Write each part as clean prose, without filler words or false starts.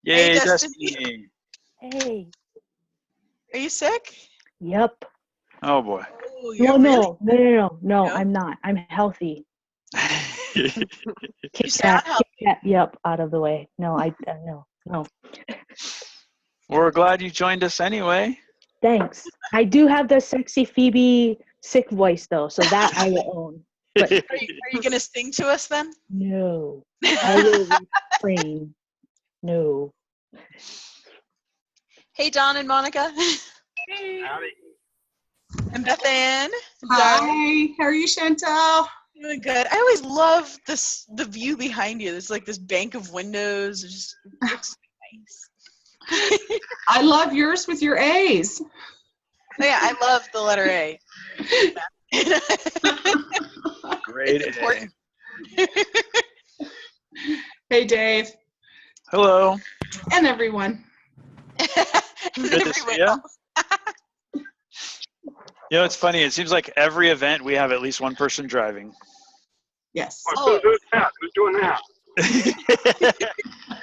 Yay, Hey, Destiny. Hey. Are you sick? Yep. Oh, boy. Oh, you're No, really... no, I'm not. I'm healthy. You Kick sound healthy. that, yep, out of the way. No, no. We're glad you joined us anyway. Thanks. I do have the sexy Phoebe sick voice, though, so that I will own. But Are you going to sing to us then? no, I will refrain. No. Hey, Don and Monica. Hey. Howdy. And Bethanne. Hi. How are you, Shantel? Doing good. I always love the view behind you. There's like this bank of windows. It just looks nice. I love yours with your A's. Oh, yeah, I love the letter A. Great. It's important. Hey, Dave. Hello. And everyone. Good to see you. You know, it's funny. It seems like every event we have at least one person driving. Yes. Oh. Who's that? Who's doing that?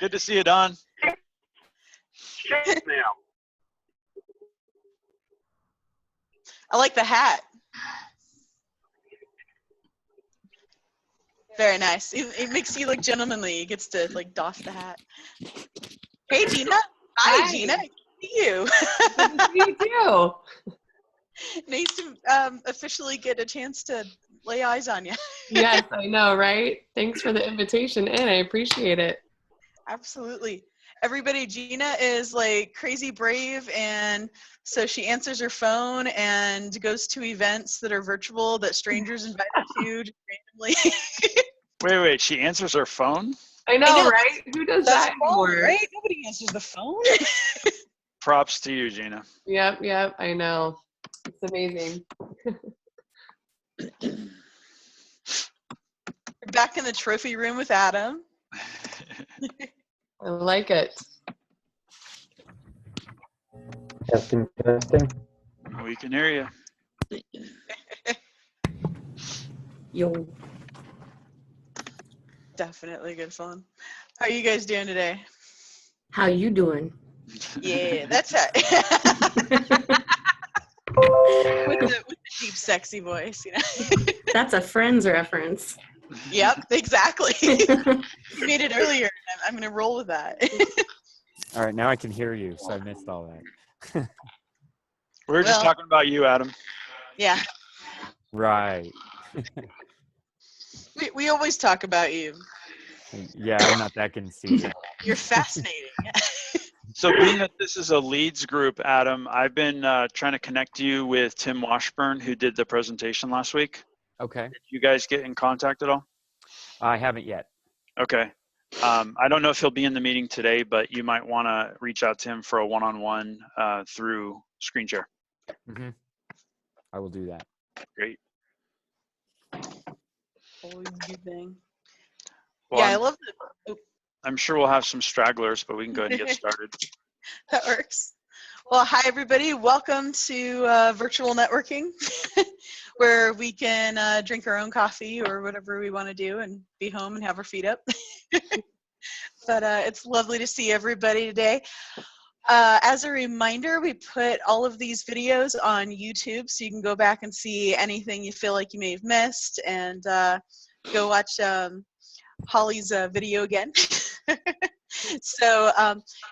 Good to see you, Don. Shit now. I like the hat. Very nice. It makes you look gentlemanly. He gets to like doff the hat. Hey, Gina. Hi, Gina. Good to see you. Good to see you too. Nice to officially get a chance to lay eyes on you. Yes, I know, right? Thanks for the invitation in. I appreciate it. Absolutely. Everybody, Gina is like crazy brave, and so she answers her phone and goes to events that are virtual that strangers invite her to just randomly. Wait. She answers her phone? I know, right? Who does That's that wrong, anymore? right? Nobody answers the phone. Props to you, Gina. Yep, I know. It's amazing. We're back in the trophy room with Adam. I like it. Testing. We can hear you. Yo. Definitely good fun. How are you guys doing today? How you doing? Yeah, that's it. with the deep, sexy voice, you know. That's a Friends reference. Yep, exactly. You made it earlier. I'm going to roll with that. All right, now I can hear you, so I missed all that. We were just talking about you, Adam. Yeah. Right. We always talk about you. Yeah, I'm not that conceited. You're fascinating. So being that this is a leads group, Adam, I've been trying to connect you with Tim Washburn, who did the presentation last week. Okay. Did you guys get in contact at all? I haven't yet. Okay. I don't know if he'll be in the meeting today, but you might want to reach out to him for a one-on-one through screen share. Mm-hmm. I will do that. Great. Always a good thing. Well, Yeah, I love it. Oh, I'm sure we'll have some stragglers, but we can go ahead and get started. that works. Well, hi, everybody. Welcome to virtual networking, where we can drink our own coffee or whatever we want to do and be home and have our feet up. But it's lovely to see everybody today. As a reminder, we put all of these videos on YouTube, so you can go back and see anything you feel like you may have missed, and go watch Hollie's video again. So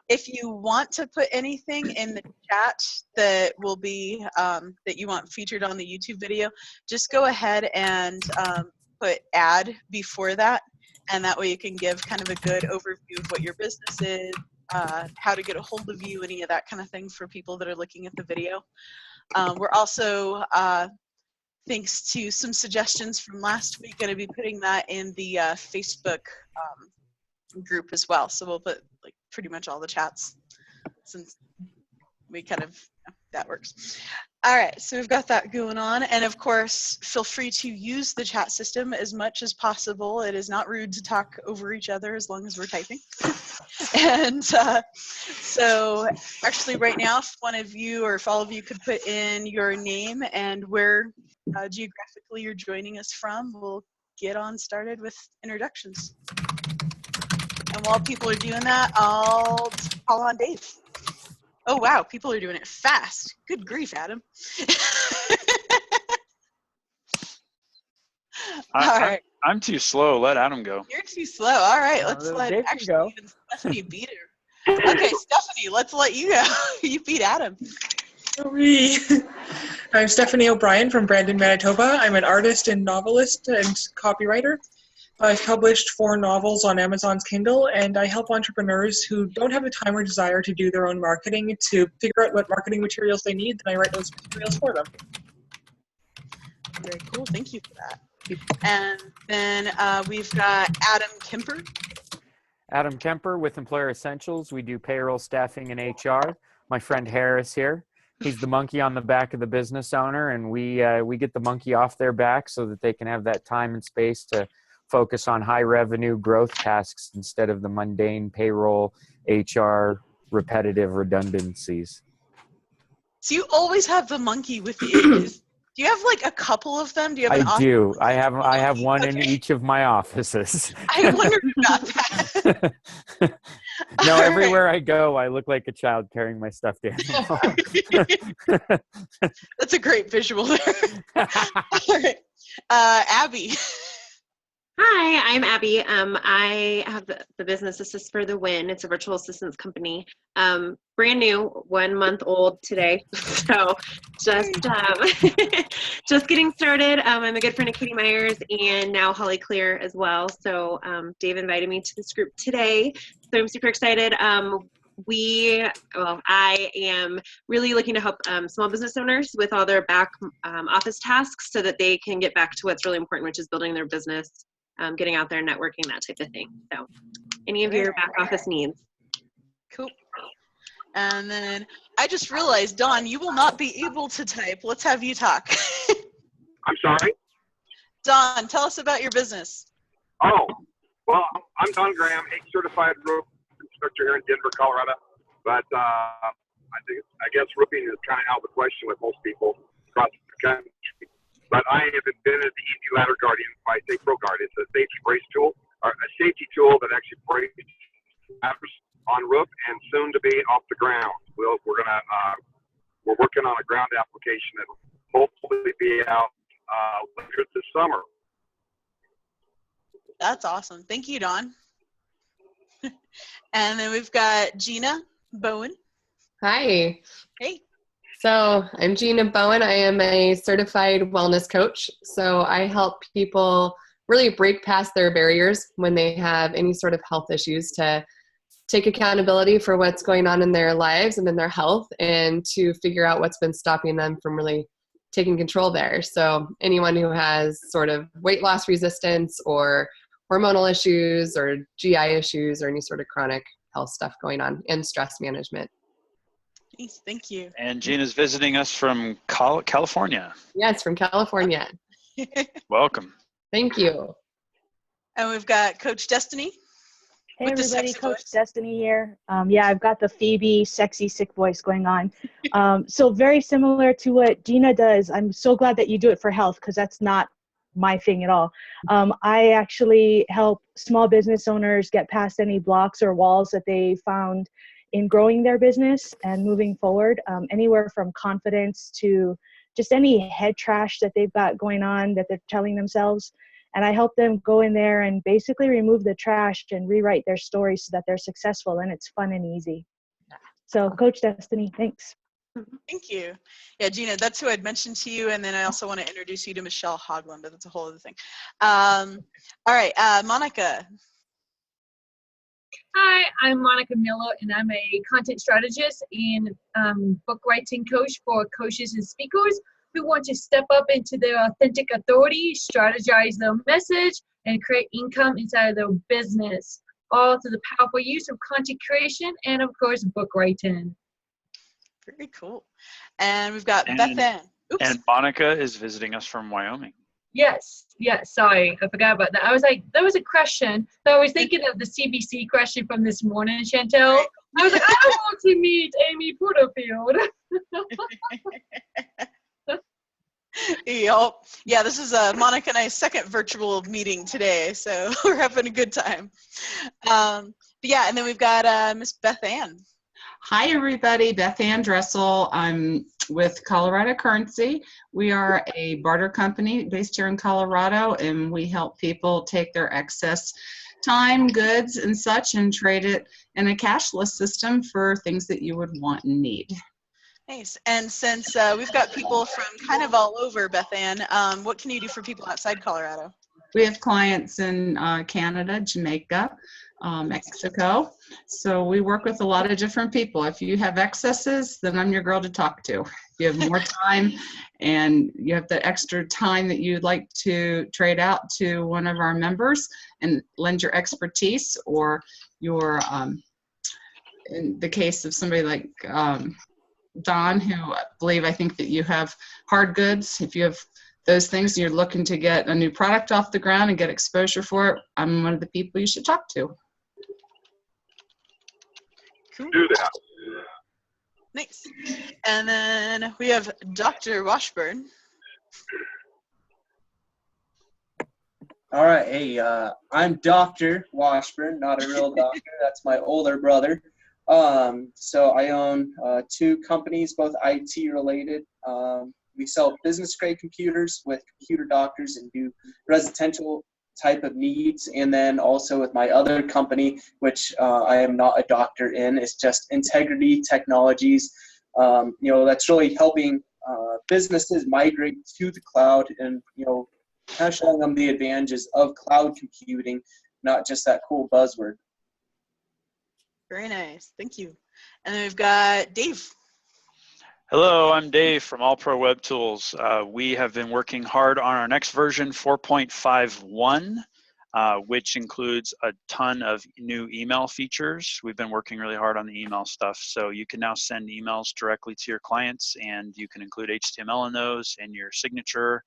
if you want to put anything in the chat that will be that you want featured on the YouTube video, just go ahead and put add before that, and that way you can give kind of a good overview of what your business is, how to get a hold of you, any of that kind of thing for people that are looking at the video. We're also, thanks to some suggestions from last week, going to be putting that in the Facebook group as well. So we'll put like pretty much all the chats, since we kind of, that works. All right, so we've got that going on. And of course, feel free to use the chat system as much as possible. It is not rude to talk over each other as long as we're typing. And so actually right now, if one of you or if all of you could put in your name and where geographically you're joining us from, we'll get on started with introductions. And And while people are doing that, I'll call on Dave. Oh, wow. People are doing it fast. Good grief, Adam. All right. I'm too slow. Let Adam go. You're too slow. All right. Let's let Dave can go. even Stephanie beat her. Okay, Stephanie, let's let you go. You beat Adam. Hooray. I'm Stephanie O'Brien from Brandon, Manitoba. I'm an artist and novelist and copywriter. I've published 4 novels on Amazon's Kindle, and I help entrepreneurs who don't have the time or desire to do their own marketing to figure out what marketing materials they need, and I write those materials for them. Very cool. Thank you for that. And then we've got Adam Kemper. Adam Kemper with Employer Essentials. We do payroll, staffing, and HR. My friend Harris here. He's the monkey on the back of the business owner, and we get the monkey off their back so that they can have that time and space to focus on high revenue growth tasks instead of the mundane payroll, HR, repetitive redundancies. So you always have the monkey with you. Do you have like a couple of them? Do you have an I do. I have one in Okay. each of my offices. I wondered about that. No, All everywhere I go, I look like a child carrying my stuffed animal. That's a great visual there. All right. Abbey. Hi, I'm Abbey. I have the business Assist for the Win. It's a virtual assistance company. Brand new, 1 month old today. So just getting started. I'm a good friend of Katie Myers and now Hollie Clere as well. So Dave invited me to this group today. So I'm super excited. I am really looking to help small business owners with all their back office tasks so that they can get back to what's really important, which is building their business. Getting out there, networking, that type of thing. So any of your back office needs. Cool. And then I just realized, Dawn, you will not be able to type. Let's have you talk. I'm sorry? Dawn, tell us about your business. Oh, well, I'm Don Graham, a certified roof instructor here in Denver, Colorado. But I guess roofing is kind of out of the question with most people across the country. But I have invented the Easy Ladder Guardian by Pro Guard. It's a safety brace tool, or a safety tool that actually braces ladders on roof and soon to be off the ground. We're working on a ground application that will hopefully be out later this summer. That's awesome. Thank you, Dawn. And then we've got Gina Bowen. Hi. Hey. So I'm Gina Bowen. I am a certified wellness coach. So I help people really break past their barriers when they have any sort of health issues to take accountability for what's going on in their lives and in their health and to figure out what's been stopping them from really taking control there. So anyone who has sort of weight loss resistance or hormonal issues or GI issues or any sort of chronic health stuff going on and stress management. Thank you. And Gina's visiting us from California. Yes, from California. Welcome. Thank you. And we've got Coach Destiny. Hey With the everybody, sexy Coach voice. Destiny here. Yeah, I've got the Phoebe sexy sick voice going on. So very similar to what Gina does. I'm so glad that you do it for health because that's not my thing at all. I actually help small business owners get past any blocks or walls that they found in growing their business and moving forward, anywhere from confidence to just any head trash that they've got going on that they're telling themselves. And I help them go in there and basically remove the trash and rewrite their story so that they're successful and it's fun and easy. So Coach Destiny, thanks. Thank you. Yeah, Gina, that's who I'd mentioned to you. And then I also want to introduce you to Michelle Hogland, but that's a whole other thing. All right, Monica. Hi, I'm Monica Miller, and I'm a content strategist and book writing coach for coaches and speakers who want to step up into their authentic authority, strategize their message, and create income inside of their business, all through the powerful use of content creation and, of course, book writing. Very cool. And we've got Bethanne. Oops. And Monica is visiting us from Wyoming. Yes, sorry, I forgot about that. I was like, that was a question. So I was thinking of the CBC question from this morning, Shantel. I was like, I want to meet Amy Porterfield. Yep. Yeah, this is Monica and I's second virtual meeting today, so we're having a good time. But yeah, and then we've got Miss Bethanne. Hi, everybody. Bethanne Dressel. I'm with Colorado Currency. We are a barter company based here in Colorado, and we help people take their excess time, goods, and such and trade it in a cashless system for things that you would want and need. Nice. And since we've got people from kind of all over, Bethanne, what can you do for people outside Colorado? We have clients in Canada, Jamaica, Mexico. So we work with a lot of different people. If you have excesses, then I'm your girl to talk to. If you have more time and you have the extra time that you'd like to trade out to one of our members and lend your expertise, or your, in the case of somebody like Don, who I think that you have hard goods. If you have those things, you're looking to get a new product off the ground and get exposure for it, I'm one of the people you should talk to. Cool. Do that. Nice. And then we have Dr. Washburn. All right, hey, I'm Dr. Washburn, not a real doctor. That's my older brother. So I own 2 companies, both IT related. We sell business grade computers with computer doctors and do residential type of needs. And then also with my other company, which I am not a doctor in, it's just Integrity Technologies. That's really helping businesses migrate to the cloud and, kind of showing them the advantages of cloud computing, not just that cool buzzword. Very nice. Thank you. And then we've got Dave. Hello, I'm Dave from AllPro Web Tools. We have been working hard on our next version, 4.51, which includes a ton of new email features. We've been working really hard on the email stuff. So you can now send emails directly to your clients, and you can include HTML in those and your signature.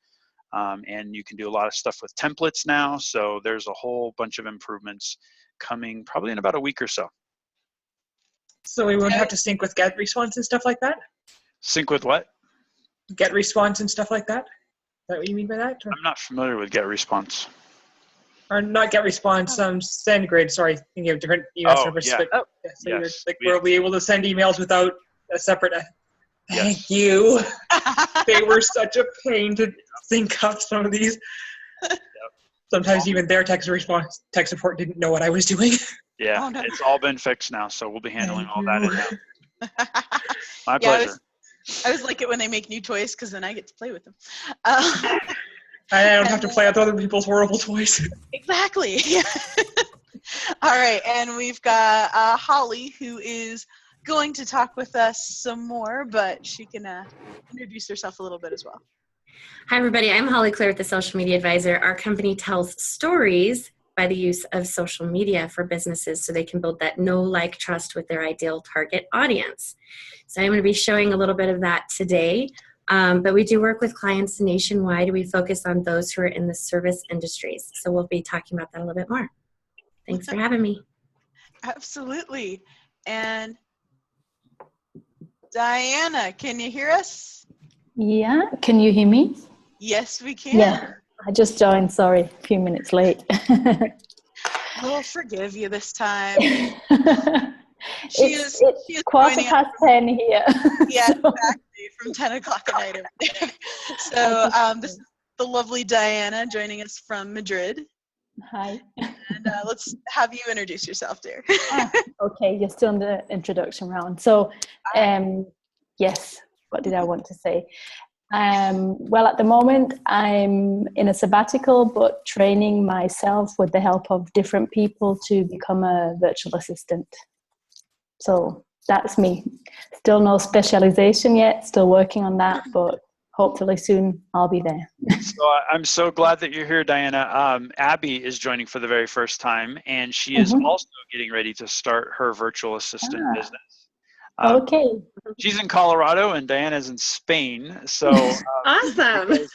And you can do a lot of stuff with templates now. So there's a whole bunch of improvements coming probably in about a week or so. So we won't have to sync with get response and stuff like that? Sync with what? Get response and stuff like that? Is that what you mean by that? Or? I'm not familiar with get response. Or not get response, send grid, sorry, thinking of different email services. Yeah. But, yeah, so Yes. we'll be able to send emails without a separate, thank you. They were such a pain to sync up some of these. Yep. Sometimes even their tech support didn't know what I was doing. Yeah, Oh, no. It's all been fixed now, so we'll be handling all that in-house. My pleasure. I always like it when they make new toys because then I get to play with them. I don't have to play with other people's horrible toys. Exactly. All right, and we've got Hollie, who is going to talk with us some more, but she can introduce herself a little bit as well. Hi, everybody. I'm Hollie, Clere with The Social Media Advisor. Our company tells stories by the use of social media for businesses so they can build that know, like, trust with their ideal target audience. So I'm going to be showing a little bit of that today. But we do work with clients nationwide. We focus on those who are in the service industries. So we'll be talking about that a little bit more. Thanks for having me. Absolutely. And Diana, can you hear us? Yeah, can you hear me? Yes, we can. Yeah, I just joined, sorry, a few minutes late. We'll forgive you this time. It's 10:15 here. Yeah, exactly, from 10 o'clock at night. So this is the lovely Diana joining us from Madrid. Hi. And let's have you introduce yourself, dear. Okay, you're still in the introduction round. So, yes, what did I want to say? Well, at the moment, I'm in a sabbatical, but training myself with the help of different people to become a virtual assistant. So that's me. Still no specialization yet, still working on that, but hopefully soon I'll be there. So I'm so glad that you're here, Diana. Abbey is joining for the very first time, and she is also getting ready to start her virtual assistant business. Okay. She's in Colorado, and Diana's in Spain. So awesome. Might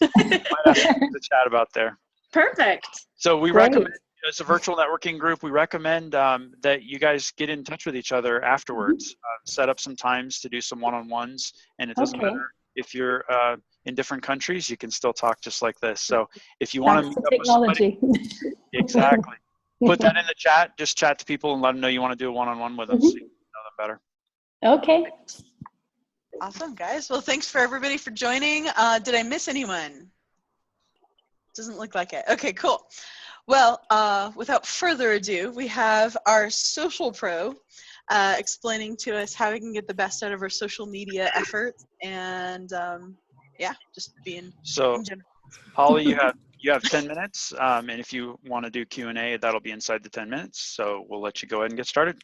have to chat about there. Perfect. So we recommend, as a virtual networking group, we recommend that you guys get in touch with each other afterwards. Set up some times to do some one-on-ones, and it doesn't matter if you're in different countries, you can still talk just like this. So if you want to Thanks meet to up with somebody, technology. exactly. Put that in the chat. Just chat to people and let them know you want to do a one-on-one with them so you can know them better. Okay. Awesome, guys. Well, thanks for everybody for joining. Did I miss anyone? Doesn't look like it. Okay, cool. Well, without further ado, we have our social pro explaining to us how we can get the best out of our social media efforts and yeah, just being so in general. Holly, you have 10 minutes, and if you want to do Q&A, that'll be inside the 10 minutes. So we'll let you go ahead and get started.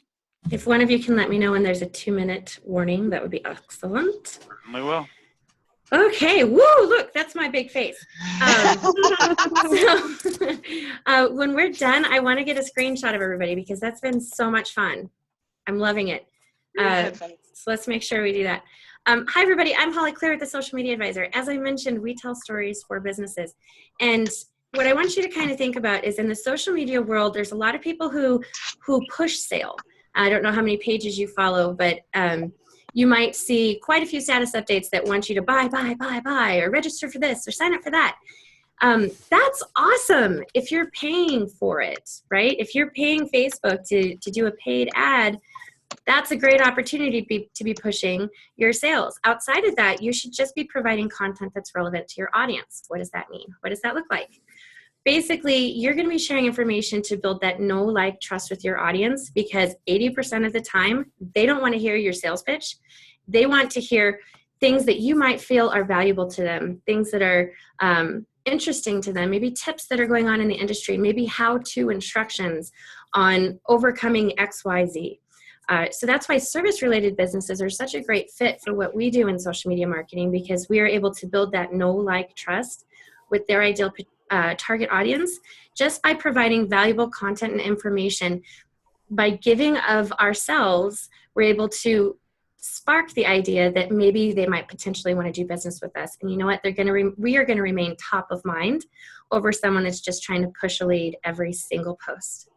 If one of you can let me know when there's a 2-minute warning, that would be excellent. Certainly will. Okay, woo, look, that's my big face. When we're done, I want to get a screenshot of everybody because that's been so much fun. I'm loving it. So let's make sure we do that. Hi, everybody. I'm Hollie, Clere with the Social Media Advisor. As I mentioned, we tell stories for businesses. And what I want you to kind of think about is in the social media world, there's a lot of people who push sale. I don't know how many pages you follow, but you might see quite a few status updates that want you to buy, or register for this, or sign up for that. That's awesome if you're paying for it, right? If you're paying Facebook to do a paid ad, that's a great opportunity to be pushing your sales. Outside of that, you should just be providing content that's relevant to your audience. What does that mean? What does that look like? Basically, you're going to be sharing information to build that know, like, trust with your audience because 80% of the time, they don't want to hear your sales pitch. They want to hear things that you might feel are valuable to them, things that are interesting to them, maybe tips that are going on in the industry, maybe how-to instructions on overcoming XYZ. So that's why service-related businesses are such a great fit for what we do in social media marketing because we are able to build that know, like, trust with their ideal target audience just by providing valuable content and information. By giving of ourselves, we're able to spark the idea that maybe they might potentially want to do business with us. And you know what? We are going to remain top of mind over someone that's just trying to push a lead every single post.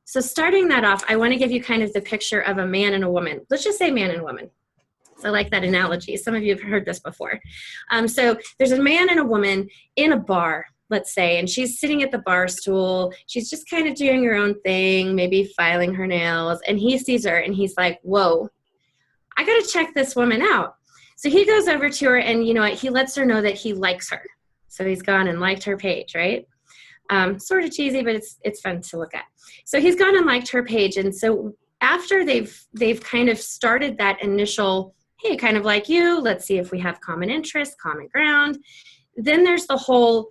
So starting that off, I want to give you kind of the picture of a man and a woman. Let's just say man and woman. So I like that analogy. Some of you have heard this before. So there's a man and a woman in a bar, let's say, and she's sitting at the bar stool. She's just kind of doing her own thing, maybe filing her nails. And he sees her and he's like, whoa, I got to check this woman out. So he goes over to her and you know what? He lets her know that he likes her. So he's gone and liked her page, right? Sort of cheesy, but it's fun to look at. So he's gone and liked her page. And so after they've kind of started that initial, hey, kind of like you, let's see if we have common interests, common ground. Then there's the whole,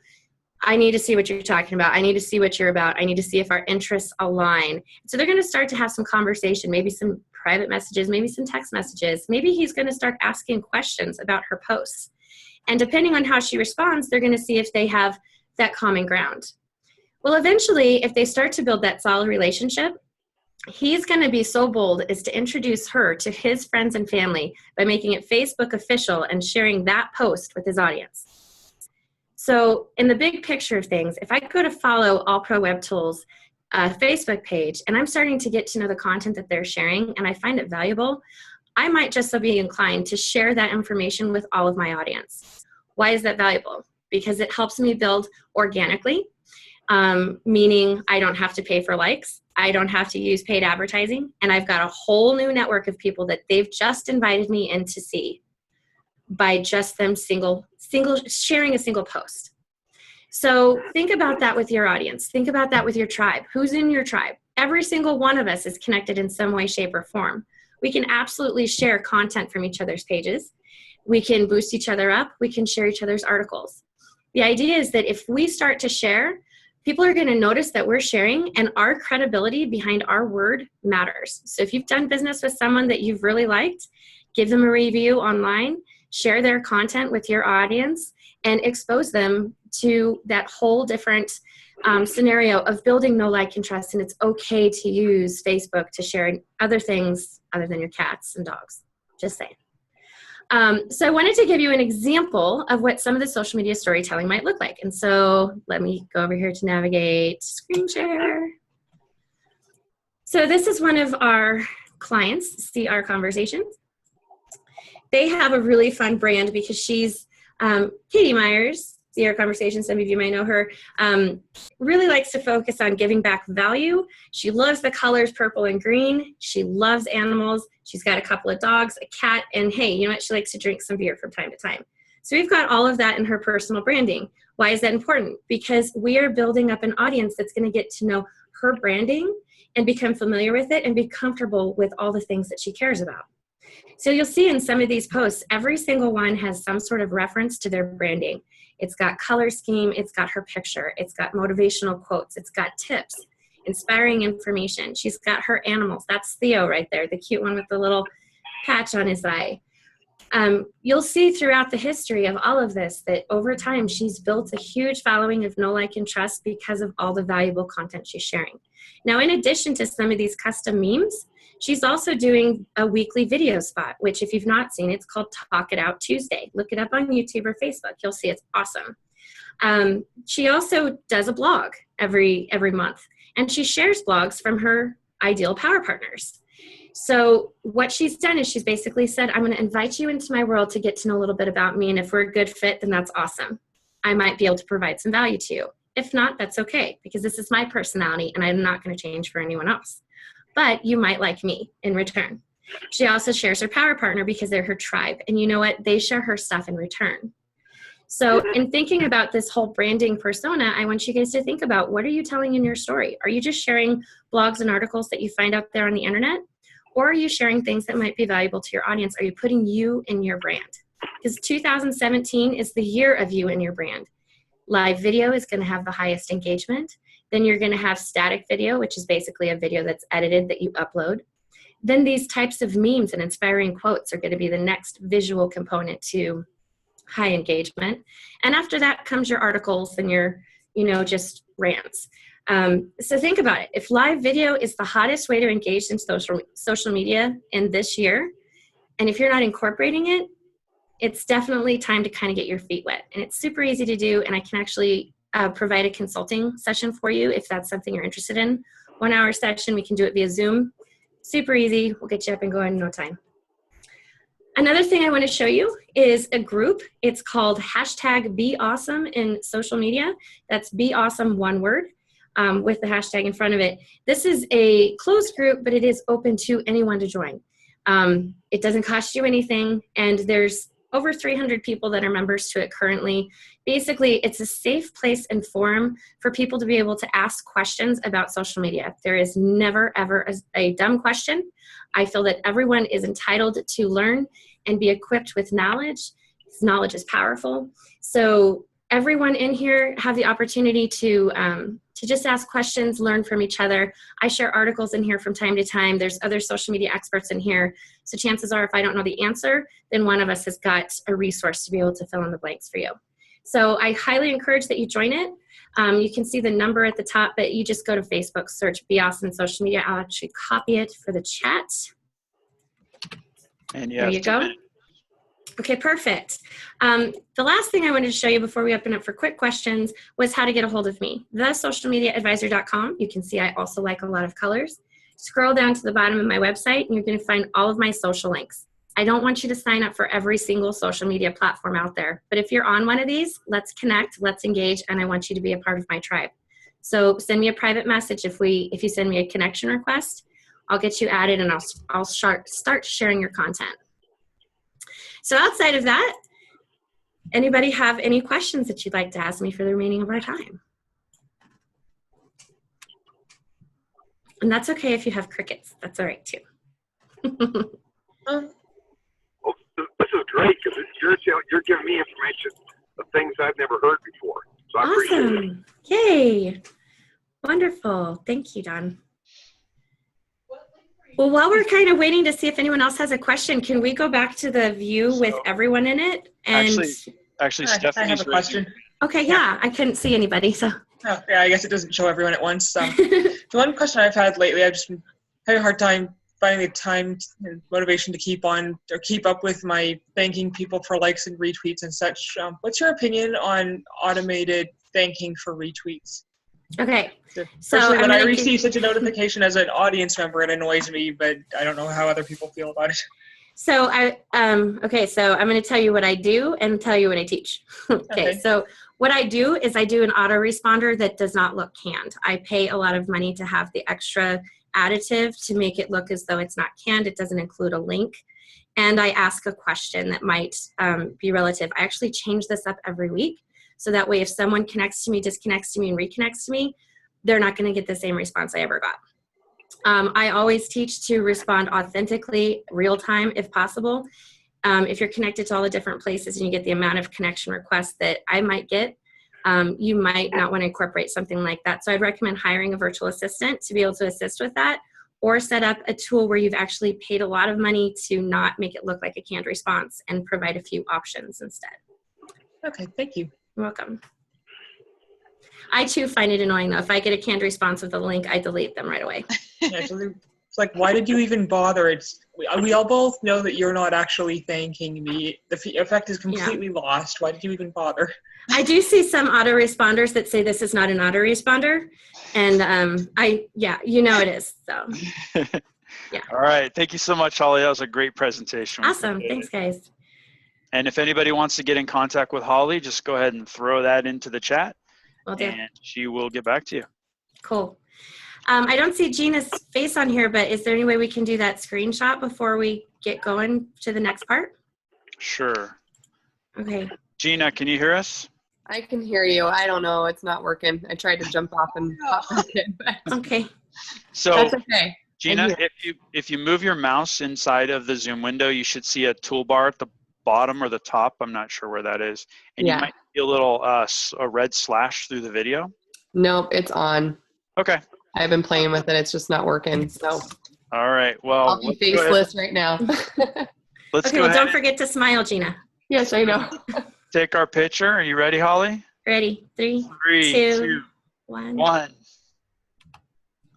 I need to see what you're talking about. I need to see what you're about. I need to see if our interests align. So they're going to start to have some conversation, maybe some private messages, maybe some text messages. Maybe he's going to start asking questions about her posts. And depending on how she responds, they're going to see if they have that common ground. Well, eventually, if they start to build that solid relationship, he's going to be so bold as to introduce her to his friends and family by making it Facebook official and sharing that post with his audience. So in the big picture of things, if I go to follow AllPro Web Tools Facebook page and I'm starting to get to know the content that they're sharing and I find it valuable, I might just be inclined to share that information with all of my audience. Why is that valuable? Because it helps me build organically. Meaning I don't have to pay for likes, I don't have to use paid advertising, and I've got a whole new network of people that they've just invited me in to see by just them sharing a single post. So think about that with your audience. Think about that with your tribe. Who's in your tribe? Every single one of us is connected in some way, shape, or form. We can absolutely share content from each other's pages. We can boost each other up. We can share each other's articles. The idea is that if we start to share, people are going to notice that we're sharing and our credibility behind our word matters. So if you've done business with someone that you've really liked, give them a review online, share their content with your audience, and expose them to that whole different scenario of building know, like, and trust. And it's okay to use Facebook to share other things other than your cats and dogs. Just saying. So I wanted to give you an example of what some of the social media storytelling might look like. And so let me go over here to navigate screen share. So this is one of our clients, see our conversations. they have a really fun brand because she's Katie Myers, Sierra Conversation, some of you might know her, really likes to focus on giving back value. She loves the colors purple and green. She loves animals. She's got a couple of dogs, a cat, and hey, you know what? She likes to drink some beer from time to time. So we've got all of that in her personal branding. Why is that important? Because we are building up an audience that's going to get to know her branding and become familiar with it and be comfortable with all the things that she cares about. So you'll see in some of these posts, every single one has some sort of reference to their branding. It's got color scheme, it's got her picture, it's got motivational quotes, it's got tips, inspiring information. She's got her animals. That's Theo right there, the cute one with the little patch on his eye. You'll see throughout the history of all of this that over time she's built a huge following of know, like, and trust because of all the valuable content she's sharing. Now, in addition to some of these custom memes, she's also doing a weekly video spot, which if you've not seen, it's called Talk It Out Tuesday. Look it up on YouTube or Facebook. You'll see it's awesome. She also does a blog every month, and she shares blogs from her ideal power partners. So what she's done is she's basically said, I'm going to invite you into my world to get to know a little bit about me, and if we're a good fit, then that's awesome. I might be able to provide some value to you. If not, that's okay, because this is my personality, and I'm not going to change for anyone else. But you might like me in return. She also shares her power partner because they're her tribe. And you know what? They share her stuff in return. So in thinking about this whole branding persona, I want you guys to think about, what are you telling in your story? Are you just sharing blogs and articles that you find out there on the internet? Or are you sharing things that might be valuable to your audience? Are you putting you in your brand? Because 2017 is the year of you and your brand. Live video is going to have the highest engagement. Then you're going to have static video, which is basically a video that's edited that you upload. Then these types of memes and inspiring quotes are going to be the next visual component to high engagement. And after that comes your articles and your, just rants. So think about it. If live video is the hottest way to engage in social media in this year, and if you're not incorporating it, it's definitely time to kind of get your feet wet. And it's super easy to do, and I can actually provide a consulting session for you if that's something you're interested in. 1 hour session, we can do it via Zoom. Super easy, we'll get you up and going in no time. Another thing I want to show you is a group. It's called #BeAwesome in social media. That's Be Awesome, one word, with the hashtag in front of it. This is a closed group, but it is open to anyone to join. It doesn't cost you anything, and there's over 300 people that are members to it currently. Basically, it's a safe place and forum for people to be able to ask questions about social media. There is never, ever a dumb question. I feel that everyone is entitled to learn and be equipped with knowledge. Knowledge is powerful. So everyone in here have the opportunity to just ask questions, learn from each other. I share articles in here from time to time. There's other social media experts in here. So chances are, if I don't know the answer, then one of us has got a resource to be able to fill in the blanks for you. So I highly encourage that you join it. You can see the number at the top, but you just go to Facebook, search Be Awesome Social Media. I'll actually copy it for the chat. And there you go. Okay, perfect. The last thing I wanted to show you before we open up for quick questions was how to get a hold of me. thesocialmediaadvisor.com. You can see I also like a lot of colors. Scroll down to the bottom of my website and you're going to find all of my social links. I don't want you to sign up for every single social media platform out there, but if you're on one of these, let's connect, let's engage, and I want you to be a part of my tribe. So send me a private message if you send me a connection request. I'll get you added and I'll start sharing your content. So outside of that, anybody have any questions that you'd like to ask me for the remaining of our time? And that's okay if you have crickets. That's all right too. Well, this is great because you're giving me information of things I've never heard before. So I appreciate it. Yay. Wonderful. Thank you, Don. Well, while we're kind of waiting to see if anyone else has a question, can we go back to the view with everyone in it? And actually, Stephanie's I have a question. Okay, yeah, I couldn't see anybody, so. Oh, yeah, I guess it doesn't show everyone at once. The one question I've had lately, I've just been having a hard time finding the time and motivation to keep up with my thanking people for likes and retweets and such. What's your opinion on automated thanking for retweets? Okay. Especially when I receive such a notification as an audience member, it annoys me, but I don't know how other people feel about it. So okay, so I'm going to tell you what I do and tell you what I teach. Okay, so what I do is I do an autoresponder that does not look canned. I pay a lot of money to have the extra additive to make it look as though it's not canned. It doesn't include a link. And I ask a question that might be relative. I actually change this up every week. So that way if someone connects to me, disconnects to me, and reconnects to me, they're not going to get the same response I ever got. I always teach to respond authentically, real time if possible. If you're connected to all the different places and you get the amount of connection requests that I might get, you might not want to incorporate something like that. So I'd recommend hiring a virtual assistant to be able to assist with that, or set up a tool where you've actually paid a lot of money to not make it look like a canned response and provide a few options instead. Okay, thank you. You're welcome. I too find it annoying though. If I get a canned response with a link, I delete them right away. Yeah, so it's like, why did you even bother? We all both know that you're not actually thanking me. The effect is completely lost. Why did you even bother? I do see some autoresponders that say this is not an autoresponder, and you know it is. So yeah. All right, thank you so much, Holly. That was a great presentation. Awesome, thanks guys. And if anybody wants to get in contact with Holly, just go ahead and throw that into the chat. Will do. And she will get back to you. Cool. I don't see Gina's face on here, but is there any way we can do that screenshot before we get going to the next part? Sure. Okay. Gina, can you hear us? I can hear you. I don't know. It's not working. I tried to jump off and pop back in. But okay. So that's okay. Gina, if you move your mouse inside of the Zoom window, you should see a toolbar at the bottom or the top. I'm not sure where that is. And you might see a little a red slash through the video. Nope, it's on. Okay. I've been playing with it. It's just not working. So. All right. Well, I'll be faceless right now. Let's okay. Well, don't forget to smile, Gina. Yes, I know. Take our picture. Are you ready, Holly? Ready. 3, 2, 1. All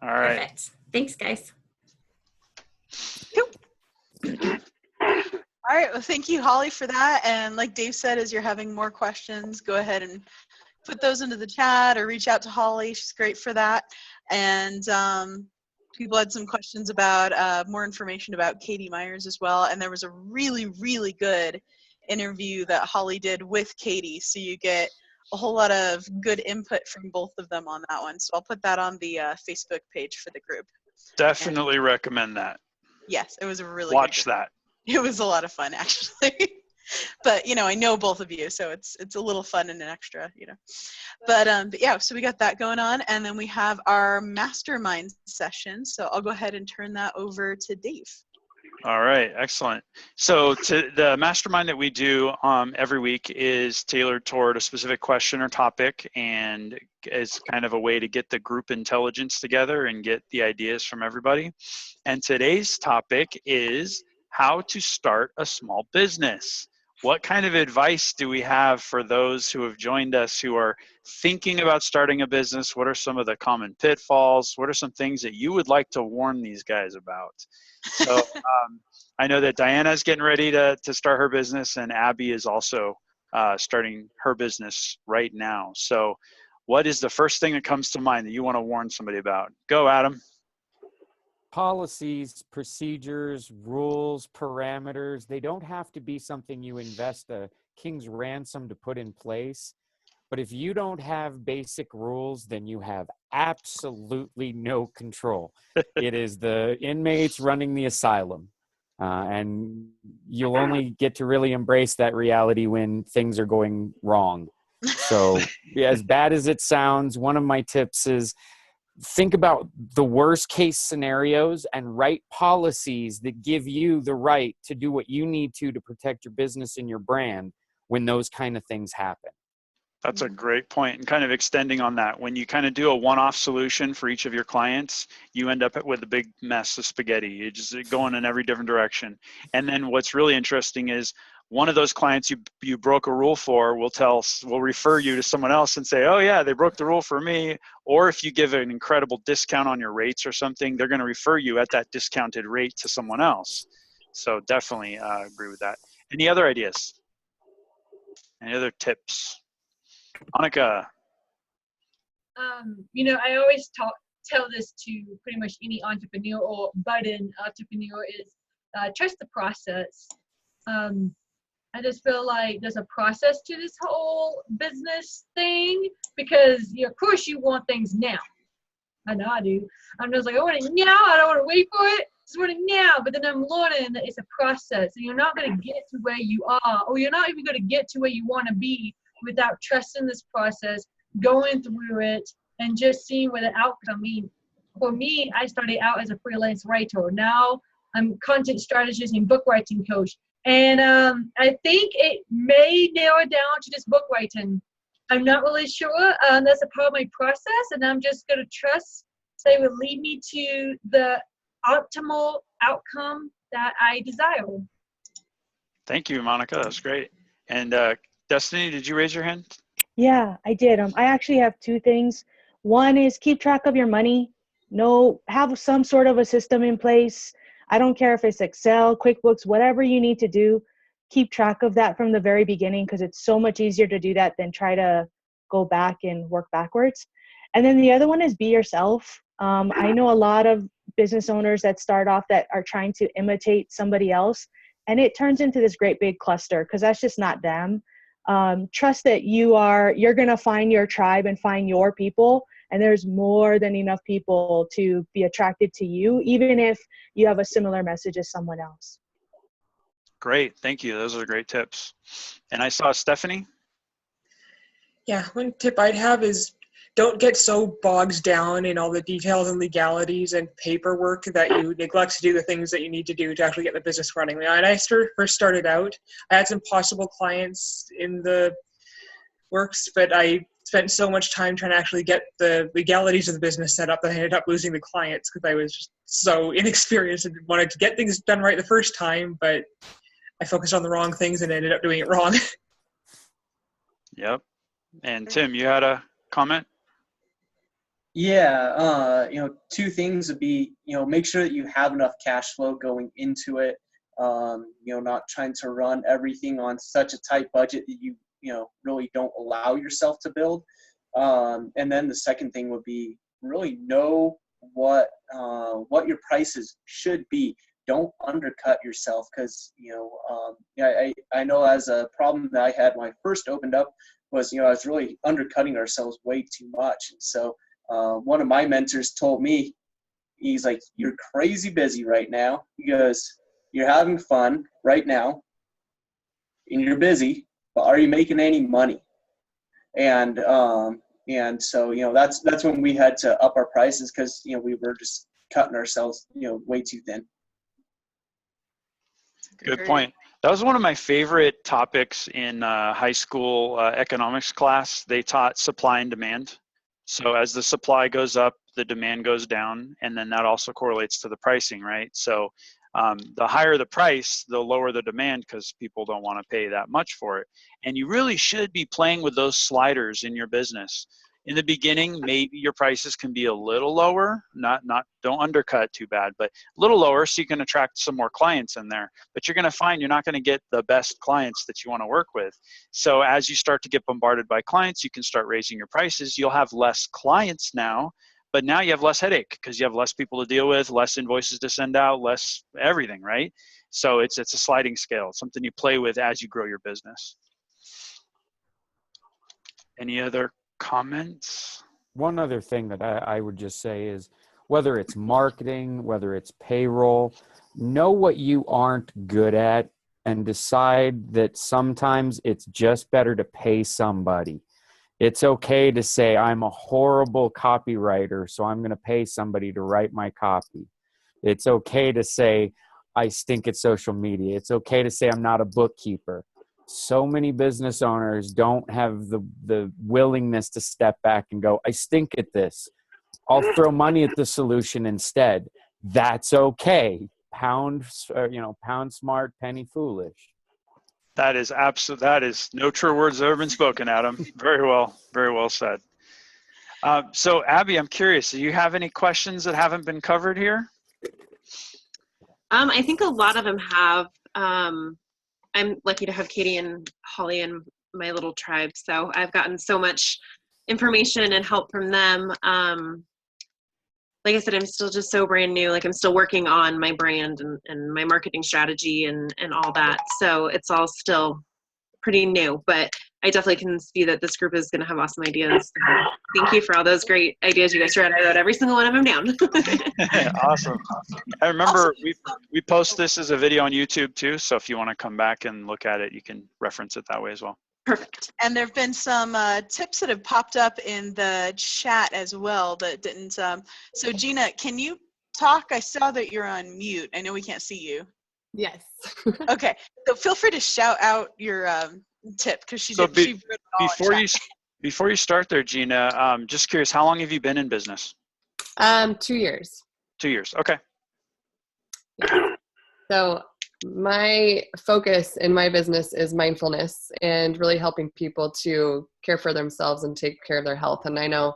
right. Perfect. Thanks, guys. All right, well, thank you, Holly, for that. And like Dave said, as you're having more questions, go ahead and put those into the chat or reach out to Holly. She's great for that. And people had some questions about more information about Katie Myers as well. And there was a really, really good interview that Holly did with Katie. So you get a whole lot of good input from both of them on that one. So I'll put that on the Facebook page for the group. Definitely recommend that. Yes, it was a really Watch good that. It was a lot of fun, actually. But, you know, I know both of you, so it's a little fun and an extra, you know. But yeah, so we got that going on. And then we have our mastermind session. So I'll go ahead and turn that over to Dave. All right, excellent. So the mastermind that we do every week is tailored toward a specific question or topic, and is kind of a way to get the group intelligence together and get the ideas from everybody. And today's topic is how to start a small business. What kind of advice do we have for those who have joined us who are thinking about starting a business? What are some of the common pitfalls? What are some things that you would like to warn these guys about? So I know that Diana's getting ready to start her business, and Abbey is also starting her business right now. So what is the first thing that comes to mind that you want to warn somebody about? Go, Adam. Policies, procedures, rules, parameters, they don't have to be something you invest a king's ransom to put in place. But if you don't have basic rules, then you have absolutely no control. It is the inmates running the asylum. And you'll only get to really embrace that reality when things are going wrong. So as bad as it sounds, one of my tips is think about the worst case scenarios and write policies that give you the right to do what you need to protect your business and your brand when those kind of things happen. That's a great point. And kind of extending on that, when you kind of do a one-off solution for each of your clients, you end up with a big mess of spaghetti. You're just going in every different direction. And then what's really interesting is one of those clients you broke a rule for will refer you to someone else and say, oh yeah, they broke the rule for me. Or if you give an incredible discount on your rates or something, they're going to refer you at that discounted rate to someone else. So definitely agree with that. Any other ideas? Any other tips? Monica. You know, I always tell this to pretty much any entrepreneur or budding entrepreneur is trust the process. I just feel like there's a process to this whole business thing because, of course, you want things now. I know I do. I'm just like, I want it now. I don't want to wait for it. Just want it now. But then I'm learning that it's a process, and you're not going to get to where you are, or you're not even going to get to where you want to be without trusting this process, going through it, and just seeing where the outcome. I mean, for me, I started out as a freelance writer. Now I'm content strategist and book writing coach. And I think it may narrow down to just book writing. I'm not really sure. That's a part of my process, and I'm just going to trust they will lead me to the optimal outcome that I desire. Thank you, Monica. That's great. And Destiny, did you raise your hand? Yeah, I did. I actually have two things. One is keep track of your money. Have some sort of a system in place. I don't care if it's Excel, QuickBooks, whatever you need to do. Keep track of that from the very beginning because it's so much easier to do that than try to go back and work backwards. And then the other one is be yourself. I know a lot of business owners that start off that are trying to imitate somebody else, and it turns into this great big cluster because that's just not them. Trust that you're going to find your tribe and find your people, and there's more than enough people to be attracted to you, even if you have a similar message as someone else. Great, thank you. Those are great tips. And I saw Stephanie. Yeah, one tip I'd have is don't get so bogged down in all the details and legalities and paperwork that you neglect to do the things that you need to do to actually get the business running. When I first started out, I had some possible clients in the works, but I spent so much time trying to actually get the legalities of the business set up that I ended up losing the clients because I was just so inexperienced and wanted to get things done right the first time, but I focused on the wrong things and ended up doing it wrong. Yep. And Tim, you had a comment? Yeah, two things would be, make sure that you have enough cash flow going into it. Not trying to run everything on such a tight budget that you really don't allow yourself to build. And then the second thing would be really know what your prices should be. Don't undercut yourself because, I know as a problem that I had when I first opened up was, I was really undercutting ourselves way too much. And so one of my mentors told me, he's like, you're crazy busy right now. He goes, you're having fun right now and you're busy, but are you making any money? And so, that's when we had to up our prices because, we were just cutting ourselves, way too thin. Good point. That was one of my favorite topics in high school economics class. They taught supply and demand. So as the supply goes up, the demand goes down, and then that also correlates to the pricing, right? So the higher the price, the lower the demand because people don't want to pay that much for it. And you really should be playing with those sliders in your business. In the beginning, maybe your prices can be a little lower, don't undercut too bad, but a little lower so you can attract some more clients in there. But you're going to find you're not going to get the best clients that you want to work with. So as you start to get bombarded by clients, you can start raising your prices. You'll have less clients now, but now you have less headache because you have less people to deal with, less invoices to send out, less everything, right? So it's a sliding scale. It's something you play with as you grow your business. Any other comments? One other thing that I would just say is whether it's marketing, whether it's payroll, know what you aren't good at and decide that sometimes it's just better to pay somebody. It's okay to say, I'm a horrible copywriter, so I'm going to pay somebody to write my copy. It's okay to say, I stink at social media. It's okay to say, I'm not a bookkeeper. So many business owners don't have the willingness to step back and go, I stink at this. I'll throw money at the solution instead. That's okay. Pound smart, penny foolish. That is no true words have ever been spoken, Adam. Very well said. So Abbey, I'm curious, do you have any questions that haven't been covered here? I think a lot of them have. I'm lucky to have Katie and Hollie in my little tribe, so I've gotten so much information and help from them. like I said, I'm still just so brand new. Like I'm still working on my brand and my marketing strategy and all that. So it's all still pretty new, but I definitely can see that this group is going to have awesome ideas. Thank you for all those great ideas you guys shared. I wrote every single one of them down. Awesome. I remember we post this as a video on YouTube too. So if you want to come back and look at it, you can reference it that way as well. Perfect. And there have been some tips that have popped up in the chat as well that didn't. So Gina, can you talk? I saw that you're on mute. I know we can't see you. Yes. Okay. So feel free to shout out your tip because she So wrote it all in chat. before you start there, Gina, just curious, how long have you been in business? 2 years. 2 years. Okay. Yeah. So my focus in my business is mindfulness and really helping people to care for themselves and take care of their health. And I know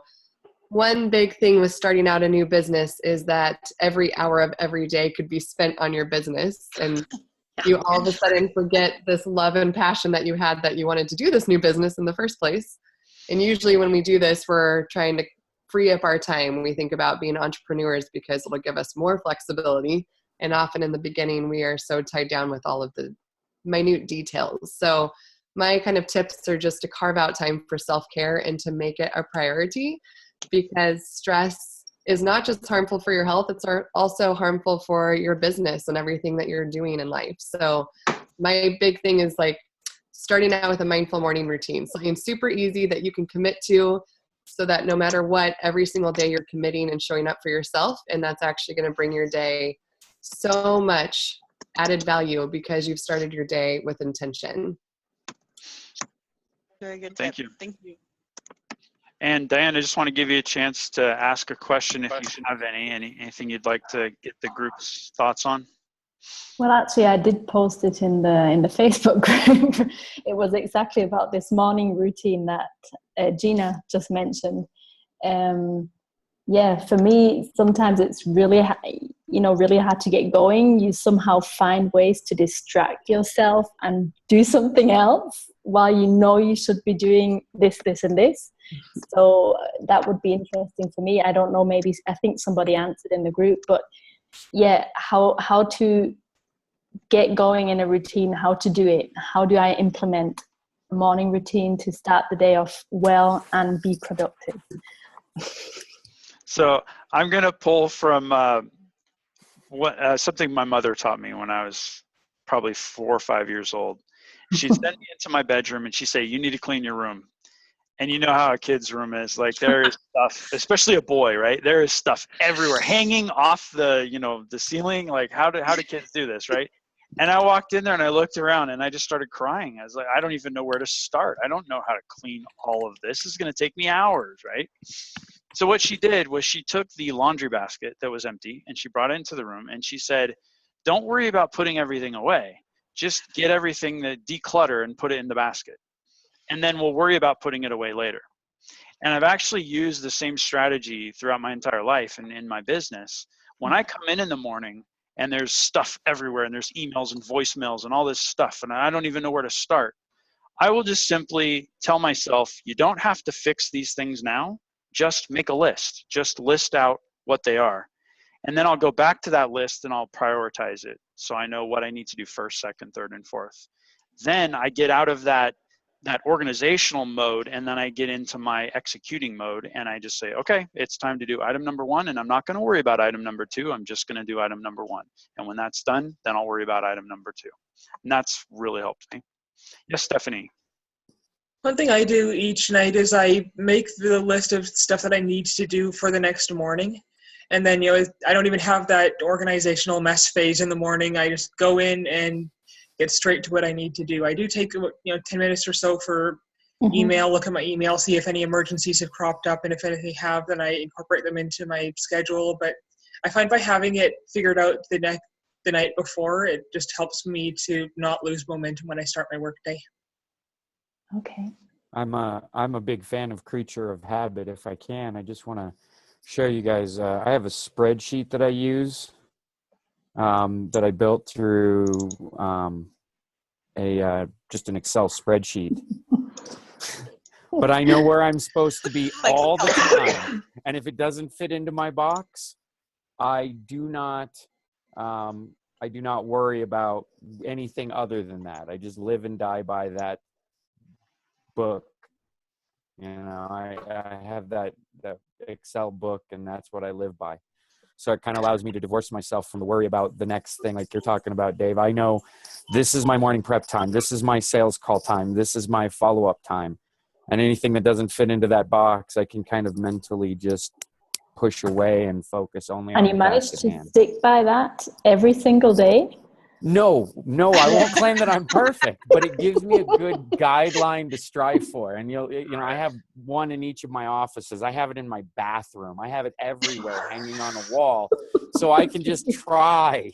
one big thing with starting out a new business is that every hour of every day could be spent on your business. And you all of a sudden forget this love and passion that you had that you wanted to do this new business in the first place. And usually when we do this, we're trying to free up our time. We think about being entrepreneurs because it'll give us more flexibility. And often in the beginning, we are so tied down with all of the minute details. So my kind of tips are just to carve out time for self-care and to make it a priority, because stress is not just harmful for your health, it's also harmful for your business and everything that you're doing in life. So my big thing is like starting out with a mindful morning routine, something super easy that you can commit to so that no matter what, every single day you're committing and showing up for yourself. And that's actually going to bring your day so much added value because you've started your day with intention. Very good. Thank you. Thank you. And Diane, I just want to give you a chance to ask a question if you have anything you'd like to get the group's thoughts on. Well, actually, I did post it in the Facebook group. It was exactly about this morning routine that Gina just mentioned. Yeah, for me, sometimes it's really, really hard to get going. You somehow find ways to distract yourself and do something else while you know you should be doing this, this, and this. So that would be interesting for me. I don't know, maybe I think somebody answered in the group, but yeah, how to get going in a routine, how to do it. How do I implement a morning routine to start the day off well and be productive? So I'm going to pull from something my mother taught me when I was probably 4 or 5 years old. She'd send me into my bedroom and she'd say, "You need to clean your room." And you know how a kid's room is. Like there is stuff, especially a boy, right? There is stuff everywhere hanging off the ceiling. Like how do kids do this, right? And I walked in there and I looked around and I just started crying. I was like, I don't even know where to start. I don't know how to clean all of this. This is going to take me hours, right? So what she did was she took the laundry basket that was empty and she brought it into the room and she said, "Don't worry about putting everything away. Just get everything that declutter and put it in the basket. And then we'll worry about putting it away later." And I've actually used the same strategy throughout my entire life and in my business. When I come in the morning and there's stuff everywhere and there's emails and voicemails and all this stuff and I don't even know where to start, I will just simply tell myself, you don't have to fix these things now. Just make a list. Just list out what they are. And then I'll go back to that list and I'll prioritize it so I know what I need to do first, second, third, and fourth. Then I get out of that organizational mode and then I get into my executing mode and I just say, okay, it's time to do item number 1 and I'm not going to worry about item number 2. I'm just going to do item number 1. And when that's done, then I'll worry about item number 2. And that's really helped me. Yes, Stephanie. One thing I do each night is I make the list of stuff that I need to do for the next morning. And then, I don't even have that organizational mess phase in the morning. I just go in and get straight to what I need to do. I do take 10 minutes or so for email, look at my email, see if any emergencies have cropped up, and if anything have, then I incorporate them into my schedule. But I find by having it figured out the night before, it just helps me to not lose momentum when I start my workday. Okay. I'm a big fan of creature of habit. If I can, I just want to show you guys. I have a spreadsheet that I use that I built through just an Excel spreadsheet. But I know where I'm supposed to be all the time. And if it doesn't fit into my box, I do not worry about anything other than that. I just live and die by that book. You know, I have that Excel book, and that's what I live by. So it kind of allows me to divorce myself from the worry about the next thing, like you're talking about, Dave. I know this is my morning prep time. This is my sales call time. This is my follow-up time. And anything that doesn't fit into that box, I can kind of mentally just push away and focus only on And the you task managed at to hand. stick by that every single day? No, I won't claim that I'm perfect, but it gives me a good guideline to strive for. And I have one in each of my offices. I have it in my bathroom. I have it everywhere, hanging on a wall, so I can just try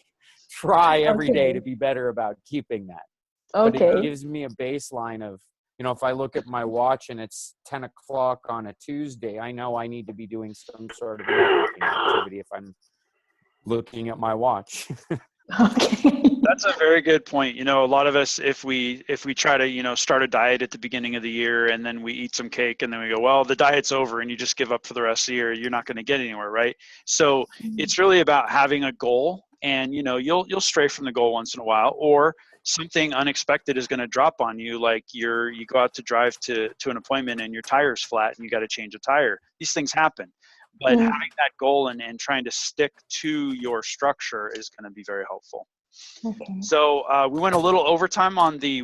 every day to be better about keeping that. But it gives me a baseline of, if I look at my watch and it's 10 o'clock on a Tuesday, I know I need to be doing some sort of networking activity if I'm looking at my watch. That's a very good point. A lot of us, if we try to, start a diet at the beginning of the year and then we eat some cake and then we go, well, the diet's over, and you just give up for the rest of the year, you're not going to get anywhere, right? So it's really about having a goal, and, you'll stray from the goal once in a while, or something unexpected is going to drop on you. Like you go out to drive to an appointment and your tire's flat and you got to change a tire. These things happen. But having that goal and trying to stick to your structure is going to be very helpful. Okay. So we went a little overtime on the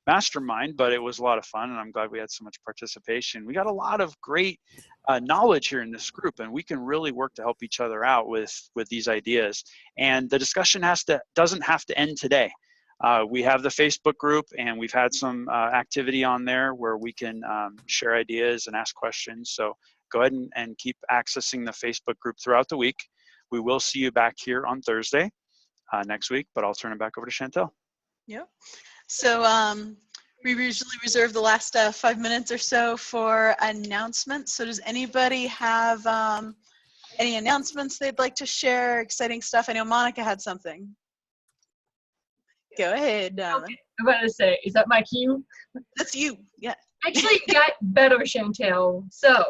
mastermind, but it was a lot of fun, and I'm glad we had so much participation. We got a lot of great knowledge here in this group, and we can really work to help each other out with these ideas. And the discussion doesn't have to end today. We have the Facebook group, and we've had some activity on there where we can share ideas and ask questions. So go ahead and keep accessing the Facebook group throughout the week. We will see you back here on Thursday next week, but I'll turn it back over to Shantel. Yep. So we usually reserve the last 5 minutes or so for announcements. So does anybody have any announcements they'd like to share? Exciting stuff. I know Monica had something. Go ahead, Donna. Okay. I'm about to say, is that my cue? That's you. Yeah. Actually, got better, Shantel. So,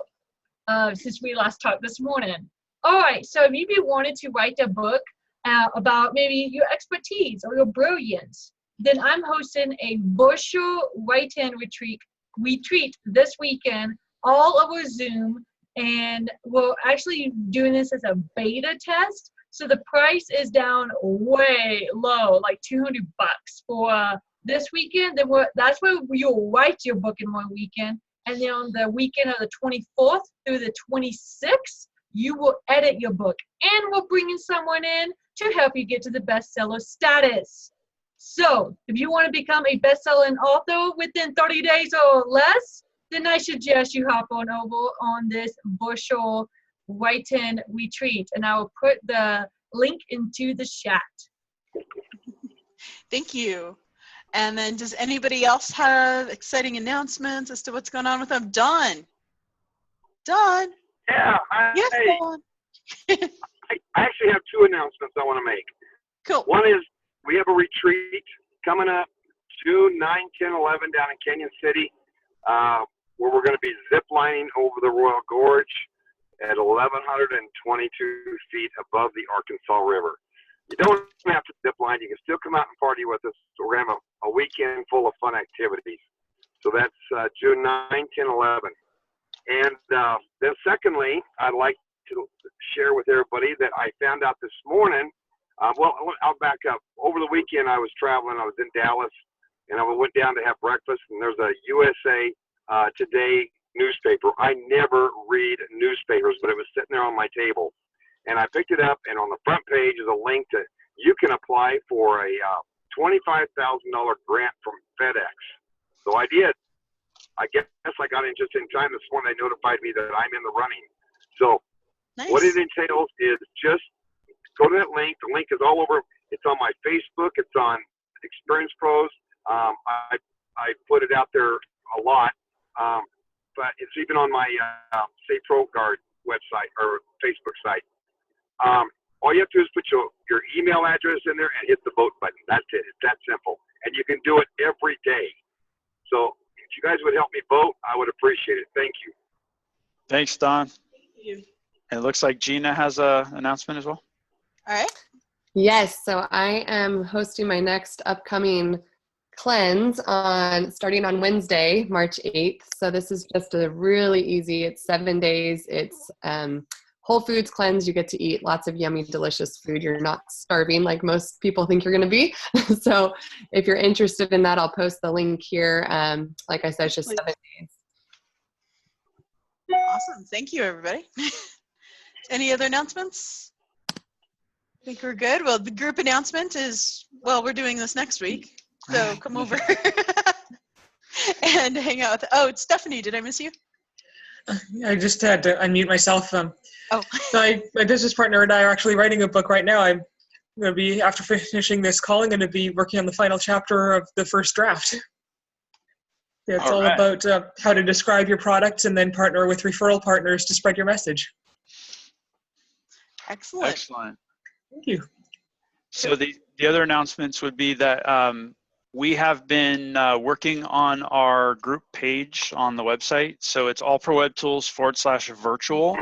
since we last talked this morning. All right. So, if you wanted to write a book about maybe your expertise or your brilliance, then I'm hosting a virtual write-in retreat this weekend, all over Zoom, and we're actually doing this as a beta test. So the price is down way low, like $200 for this weekend. Then that's where you'll write your book in one weekend, and then on the weekend of the 24th through the 26th, you will edit your book, and we're bringing someone in to help you get to the bestseller status. So if you want to become a best-selling author within 30 days or less, then I suggest you hop on over on this virtual write-in retreat, and I will put the link into the chat. Thank you. And then does anybody else have exciting announcements as to what's going on with them? Don? Yeah. Yes, Don. I actually have two announcements I want to make. Cool. One is we have a retreat coming up June 9, 10, 11 down in Canyon City, where we're going to be zip lining over the Royal Gorge at 1,122 feet above the Arkansas River. You don't have to zip line. You can still come out and party with us. So we're going to have a weekend full of fun activities. So that's June 9, 10, 11. And then secondly, I'd like to share with everybody that I found out this morning. Well, I'll back up. Over the weekend, I was traveling. I was in Dallas, and I went down to have breakfast, and there's a USA Today newspaper. I never read newspapers, but it was sitting there on my table. And I picked it up, and on the front page is a link to you can apply for a $25,000 grant from FedEx. So I did. I guess I got in just in time. This morning they notified me that I'm in the running. So nice. What it entails is just go to that link. The link is all over. It's on my Facebook. It's on Experience Pros. I put it out there a lot. But it's even on my Say Pro Guard website or Facebook site. All you have to do is put your email address in there and hit the vote button. That's it. It's that simple. And you can do it every day. So if you guys would help me vote, I would appreciate it. Thank you. Thanks, Don. Thank you. And it looks like Gina has an announcement as well. All right. Yes, so I am hosting my next upcoming cleanse starting on Wednesday, March 8th. So this is just a really easy, it's 7 days. It's whole foods cleanse. You get to eat lots of yummy, delicious food. You're not starving like most people think you're going to be. So if you're interested in that, I'll post the link here. Like I said, it's just 7 days. Awesome. Thank you, everybody. Any other announcements? I think we're good. Well, the group announcement is, well, we're doing this next week. So come over and hang out with, oh, it's Stephanie. Did I miss you? I just had to unmute myself. Oh. So my business partner and I are actually writing a book right now. I'm going to be, after finishing this call, I'm going to be working on the final chapter of the first draft. It's all about how to describe your products and then partner with referral partners to spread your message. Excellent. Excellent. Thank you. So the other announcements would be that we have been working on our group page on the website. So it's allprowebtools.com/virtual.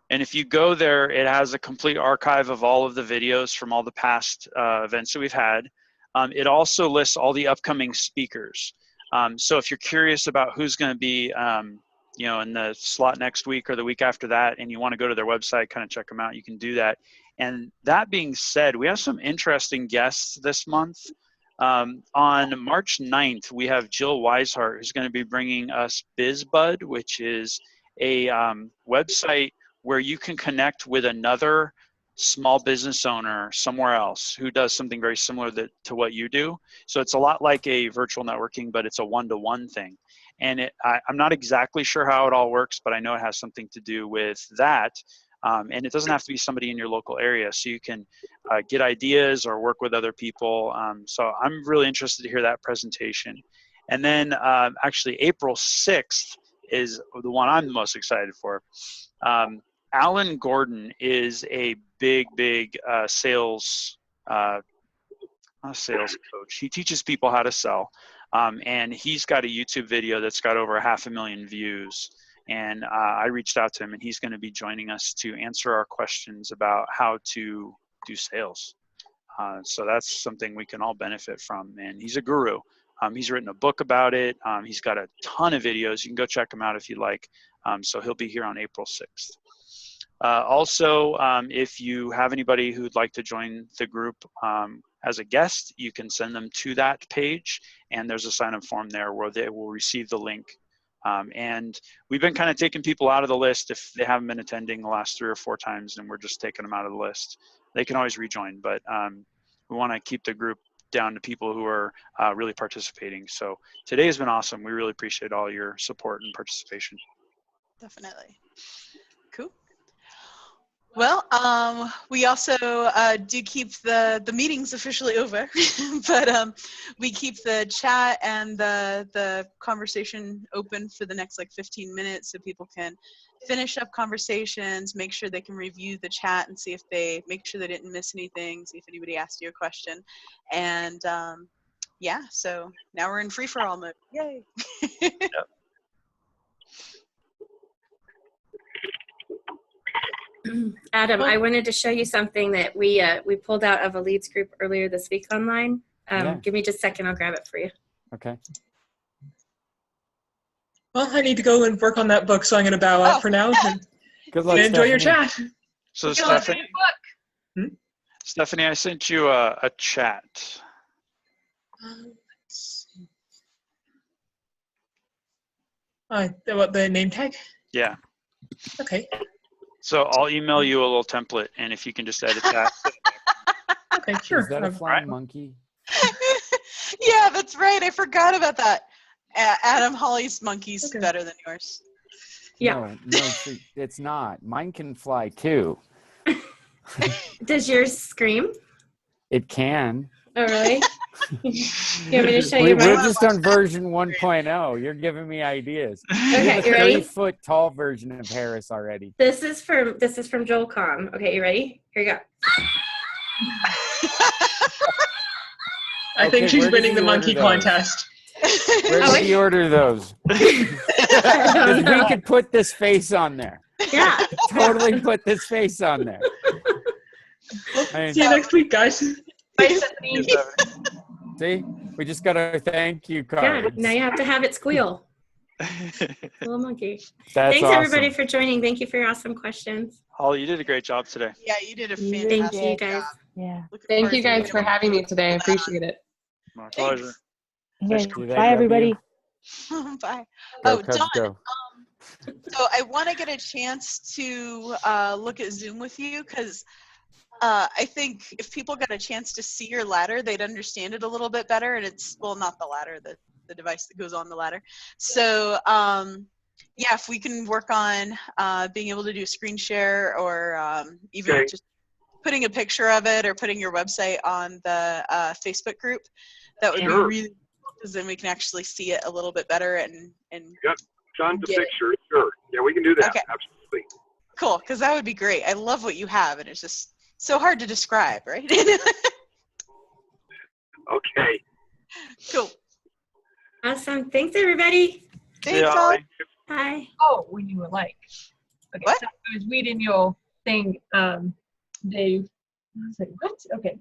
And if you go there, it has a complete archive of all of the videos from all the past events that we've had. It also lists all the upcoming speakers. So if you're curious about who's going to be, you know, in the slot next week or the week after that, and you want to go to their website, kind of check them out, you can do that. And that being said, we have some interesting guests this month. On March 9th, we have Jill Weishart, who's going to be bringing us BizBud, which is a website where you can connect with another small business owner somewhere else who does something very similar to what you do. So it's a lot like a virtual networking, but it's a one-to-one thing. And I'm not exactly sure how it all works, but I know it has something to do with that. And it doesn't have to be somebody in your local area, so you can get ideas or work with other people. So I'm really interested to hear that presentation. And then actually April 6th is the one I'm the most excited for. Alan Gordon is a big sales, not a sales coach. He teaches people how to sell. And he's got a YouTube video that's got over 500,000 views. And I reached out to him, and he's going to be joining us to answer our questions about how to do sales. So that's something we can all benefit from. And he's a guru. He's written a book about it. He's got a ton of videos. You can go check him out if you like. So he'll be here on April 6th. Also, if you have anybody who'd like to join the group as a guest, you can send them to that page, and there's a sign-up form there where they will receive the link. And we've been kind of taking people out of the list if they haven't been attending the last 3 or 4 times, and we're just taking them out of the list. They can always rejoin, but we want to keep the group down to people who are really participating. So today has been awesome. We really appreciate all your support and participation. Definitely. Cool. Well, we also do keep the meetings officially over, but we keep the chat and the conversation open for the next like 15 minutes so people can finish up conversations, make sure they can review the chat and see if make sure they didn't miss anything, see if anybody asked you a question. And yeah, so now we're in free-for-all mode. Yay. Yep. Adam, I wanted to show you something that we pulled out of a leads group earlier this week online. Give me just a second, I'll grab it for you. Okay. Well, I need to go and work on that book, so I'm going to bow out for now. Good luck, enjoy your Stephanie. chat. So Stephanie, I sent you a chat. Let's see. What, the name tag? Yeah. Okay. So I'll email you a little template, and if you can just edit that. Okay, sure. Is that a flying monkey? Yeah, that's right. I forgot about that. Adam, Hollie's monkey's better than yours. Yeah. No, it's not. Mine can fly too. Does yours scream? It can. Oh, really? You want me to show you We're mine? just on version 1.0. You're giving me ideas. Okay, you ready? 3-foot tall version of Harris already. This is from Joel.com. Okay, you ready? Here you go. I think she's winning the monkey contest. Where did he order those? Because we could put this face on there. Yeah. Totally put this face on there. See you next week, guys. Bye, Stephanie. See, we just got our thank you cards. Yeah, now you have to have it squeal. Little monkey. That's Thanks awesome. everybody for joining. Thank you for your awesome questions. Holly, you did a great job today. Yeah, you did a Thank fantastic you guys. job. Yeah. Looking Thank forward you to guys being for able to having me today. I put that on. appreciate it. My Thanks. pleasure. Okay. Do that, Bye, everybody. Bye. Go Oh, Cubs, Dawn, go. so I want to get a chance to look at Zoom with you because I think if people got a chance to see your ladder, they'd understand it a little bit better. And it's, well, not the ladder, the device that goes on the ladder. So yeah, if we can work on being able to do a screen share or even just putting a picture of it or putting your website on the Facebook group, that would be really cool because then we can actually see it a little bit better and Yep, tons of pictures. Sure. Yeah, we can do that. Okay. Absolutely. Cool, because that would be great. I love what you have, and it's just so hard to describe, right? Okay. Cool. Awesome. Thanks everybody. Thanks, Holly. Bye. Oh, when you were like, okay, what? So I was reading your thing, Dave. I was like, what? Okay.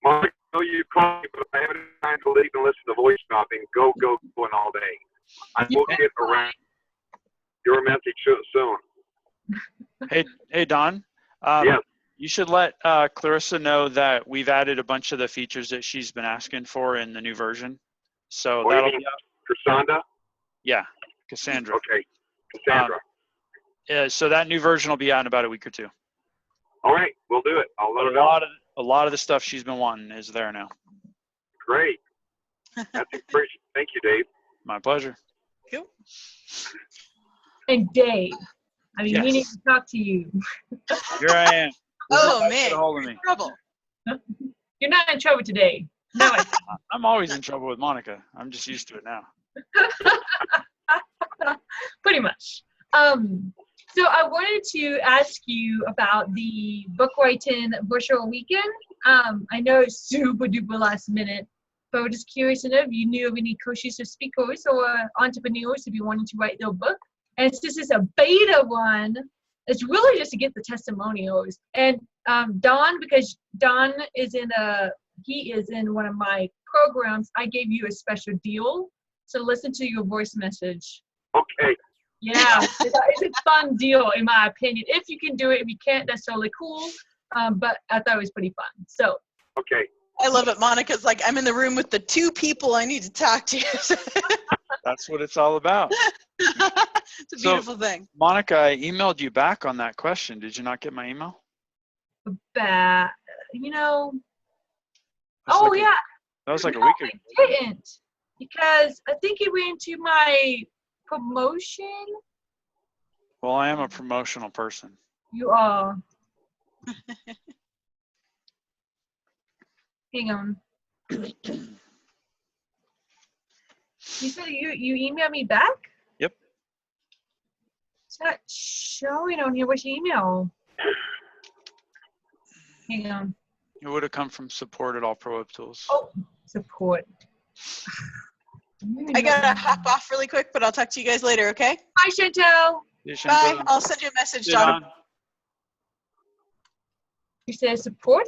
Mark, I know you called me, but I haven't had time to leave and listen to voice mapping. Go, going all day. I will get around your message soon. Hey, Don. Yes. You should let Clarissa know that we've added a bunch of the features that she's been asking for in the new version. So Oh, that'll you be mean Cassandra? Yeah, Cassandra. Okay, Cassandra. Yeah, so that new version will be out in about a week or two. All right, we'll do it. I'll let her A know. lot of the stuff she's been wanting is there now. Great. That's encouraging. Thank you, Dave. My pleasure. Cool. And Dave, I've been Yes. meaning to talk to you. Here I am. Oh, man. Get a hold of me. Trouble. You're not in trouble today. No, I'm always in trouble with Monica. I'm just used to it now. pretty much. So I wanted to ask you about the book writing virtual weekend. I know it's super duper last minute, but I'm just curious to know if you knew of any coaches or speakers or entrepreneurs if you wanted to write their book. And since it's a beta one, it's really just to get the testimonials. And Don, because Don is he is in one of my programs, I gave you a special deal. So listen to your voice message. Okay. Yeah, it's a fun deal in my opinion. If you can do it, if you can't, that's totally cool. But I thought it was pretty fun. So. Okay. I love it. Monica's like, I'm in the room with the two people I need to talk to. That's what it's all about. It's a beautiful thing. Monica, I emailed you back on that question. Did you not get my email? That, you know. That's Oh, like yeah. That was like a No, week ago. I didn't. Because I think it went to my promotion. Well, I am a promotional person. You are. Hang on. You said you emailed me back? Yep. It's not showing on here. What's your email? Hang on. It would have come from support at AllPro Web Tools. Oh, support. I gotta hop off really quick, but I'll talk to you guys later, okay? Bye, Chantel. Bye. I'll send you a message, John. You said support?